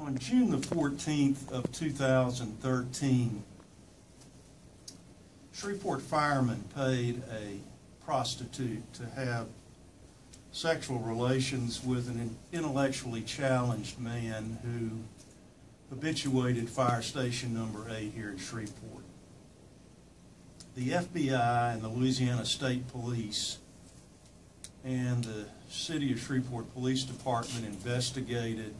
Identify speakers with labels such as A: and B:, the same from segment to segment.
A: On June the 14th of 2013, Shreveport firemen paid a prostitute to have sexual relations with an intellectually challenged man who habituated fire station number 8 here in Shreveport. The FBI and the Louisiana State Police and the City of Shreveport Police Department investigated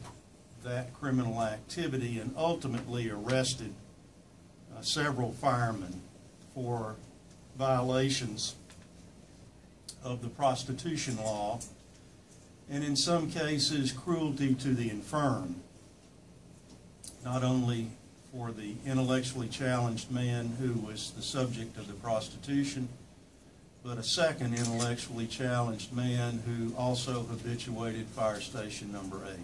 A: that criminal activity and ultimately arrested several firemen for violations of the prostitution law, and in some cases cruelty to the infirm, not only for the intellectually challenged man who was the subject of the prostitution, but a second intellectually challenged man who also habituated fire station number 8.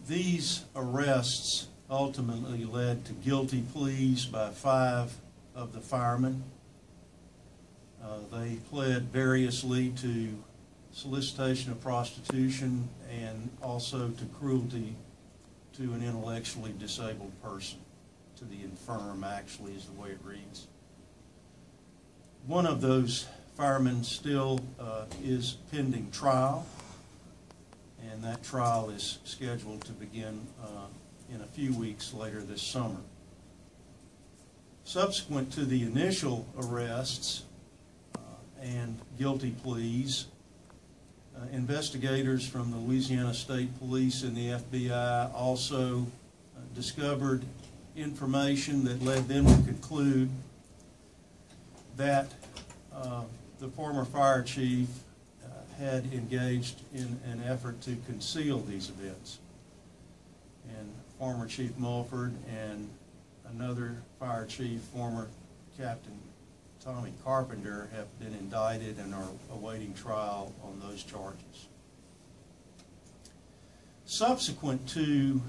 A: These arrests ultimately led to guilty pleas by 5 of the firemen. They pled variously to solicitation of prostitution and also to cruelty to an intellectually disabled person, to the infirm, actually, is the way it reads. One of those firemen still is pending trial, and that trial is scheduled to begin in a few weeks later this summer. Subsequent to the initial arrests and guilty pleas, investigators from the Louisiana State Police and the FBI also discovered information that led them to conclude that the former fire chief had engaged in an effort to conceal these events. And former Chief Mulford and another fire chief, former Captain Tommy Carpenter, have been indicted and are awaiting trial on those charges. Subsequent to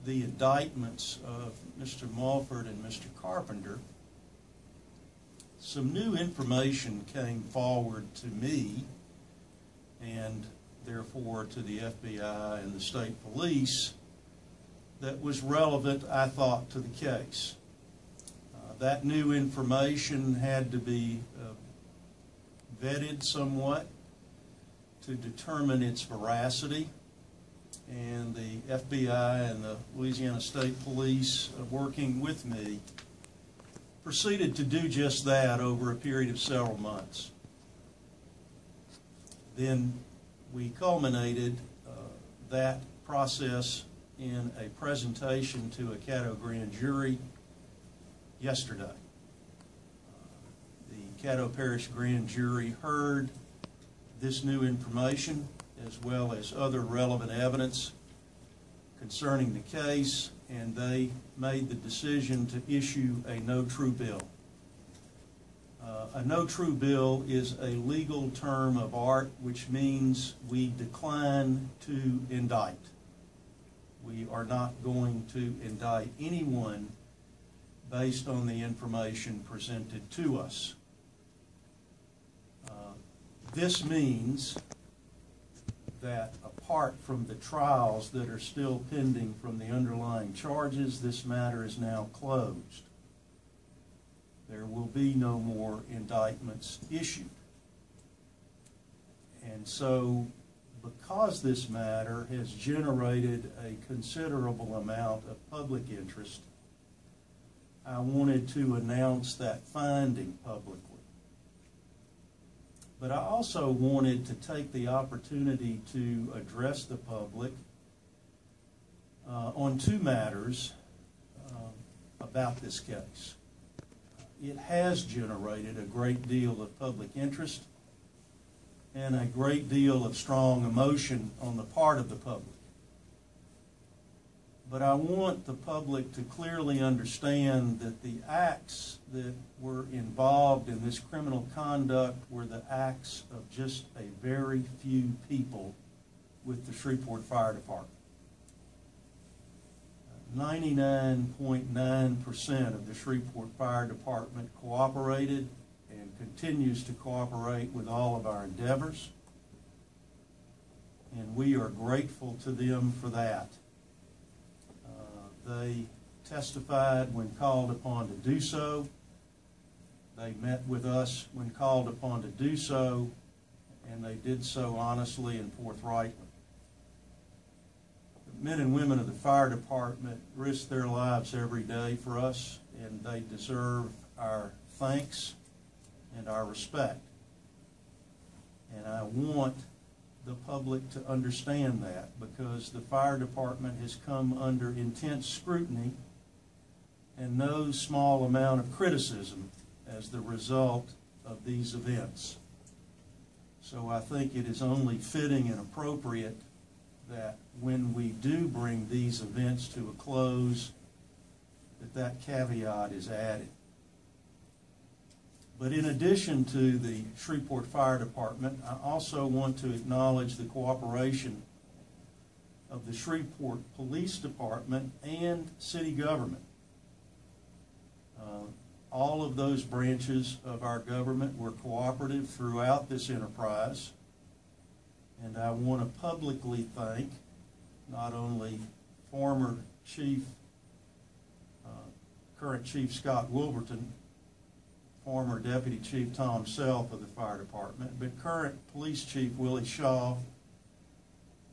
A: the indictments of Mr. Mulford and Mr. Carpenter, some new information came forward to me and therefore to the FBI and the state police that was relevant, I thought, to the case. That new information had to be vetted somewhat to determine its veracity, and the FBI and the Louisiana State Police, working with me, proceeded to do just that over a period of several months. Then we culminated that process in a presentation to a Caddo grand jury yesterday. The Caddo Parish grand jury heard this new information as well as other relevant evidence concerning the case, and they made the decision to issue a no true bill. A no true bill is a legal term of art which means we decline to indict. We are not going to indict anyone based on the information presented to us. This means that apart from the trials that are still pending from the underlying charges, this matter is now closed. There will be no more indictments issued. And so, because this matter has generated a considerable amount of public interest, I wanted to announce that finding publicly. But I also wanted to take the opportunity to address the public on 2 matters about this case. It has generated a great deal of public interest and a great deal of strong emotion on the part of the public. But I want the public to clearly understand that the acts that were involved in this criminal conduct were the acts of just a very few people with the Shreveport Fire Department. 99.9% of the Shreveport Fire Department cooperated and continues to cooperate with all of our endeavors. and we are grateful to them for that. They testified when called upon to do so. They met with us when called upon to do so, and they did so honestly and forthrightly. The men and women of the fire department risk their lives every day for us, and they deserve our thanks and our respect. And I want the public to understand that, because the fire department has come under intense scrutiny and no small amount of criticism as the result of these events. So I think it is only fitting and appropriate that when we do bring these events to a close, that caveat is added. But in addition to the Shreveport Fire Department, I also want to acknowledge the cooperation of the Shreveport Police Department and city government. All of those branches of our government were cooperative throughout this enterprise, and I want to publicly thank not only former Chief, current Chief Scott Wilburton, former Deputy Chief Tom Self of the Fire Department, but current Police Chief Willie Shaw,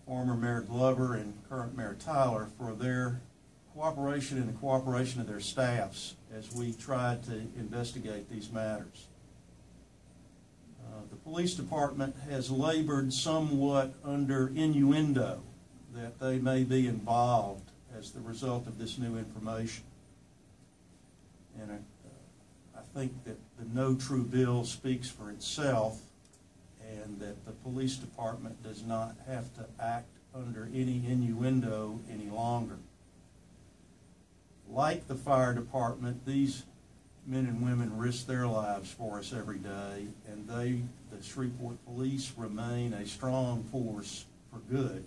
A: former Mayor Glover, and current Mayor Tyler for their cooperation and the cooperation of their staffs as we tried to investigate these matters. The police department has labored somewhat under innuendo that they may be involved as the result of this new information. And I think that the no true bill speaks for itself, and that the police department does not have to act under any innuendo any longer. Like the fire department, these men and women risk their lives for us every day, and the Shreveport Police, remain a strong force for good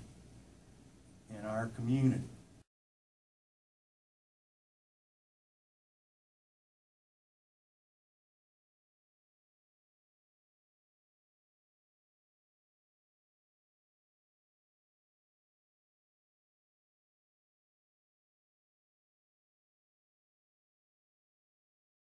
A: in our community.